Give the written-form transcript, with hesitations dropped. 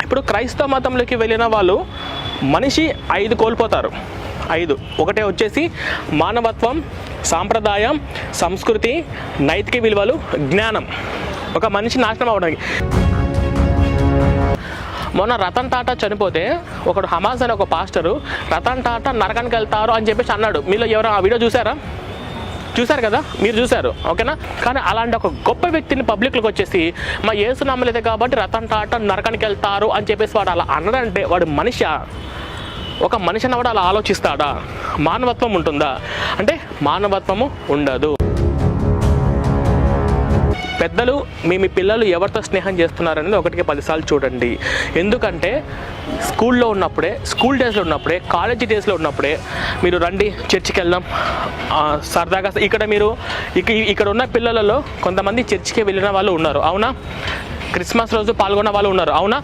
ఇప్పుడు క్రైస్తవ మతంలోకి వెళ్ళిన వాళ్ళు మనిషి 5 కోల్పోతారు. 5 ఒకటే వచ్చేసి మానవత్వం, సాంప్రదాయం, సంస్కృతి, నైతిక విలువలు, జ్ఞానం. ఒక మనిషి నాశనం అవడానికి. మొన్న రతన్ టాటా చనిపోతే ఒకడు హమాస్ అనే ఒక పాస్టరు రతన్ టాటా నరకానికి వెళ్తారు అని చెప్పేసి అన్నాడు. మీలో ఎవరు ఆ వీడియో చూసారా? చూశారు కదా, మీరు చూశారు, ఓకేనా? కానీ అలాంటి ఒక గొప్ప వ్యక్తిని పబ్లిక్లోకి వచ్చేసి మా యేసు నమ్మలేదు కాబట్టి రతన్ టాటా నరకానికి వెళ్తారు అని చెప్పేసి వాడు అలా అన్నాడంటే వాడు మనిషి. ఒక మనిషి అన్నవాడు అలా ఆలోచిస్తాడా? మానవత్వం ఉంటుందా అంటే మానవత్వము ఉండదు. పెద్దలు మీ పిల్లలు ఎవరితో స్నేహం చేస్తున్నారనేది 1కి 10 సార్లు చూడండి. ఎందుకంటే స్కూల్లో ఉన్నప్పుడే, స్కూల్ డేస్లో ఉన్నప్పుడే, కాలేజీ డేస్లో ఉన్నప్పుడే మీరు రండి చర్చికి వెళ్దాం సరదాగా. ఇక్కడ ఉన్న పిల్లలలో కొంతమంది చర్చికి వెళ్ళిన వాళ్ళు ఉన్నారు, అవునా? క్రిస్మస్ రోజు పాల్గొన్న వాళ్ళు ఉన్నారు, అవునా?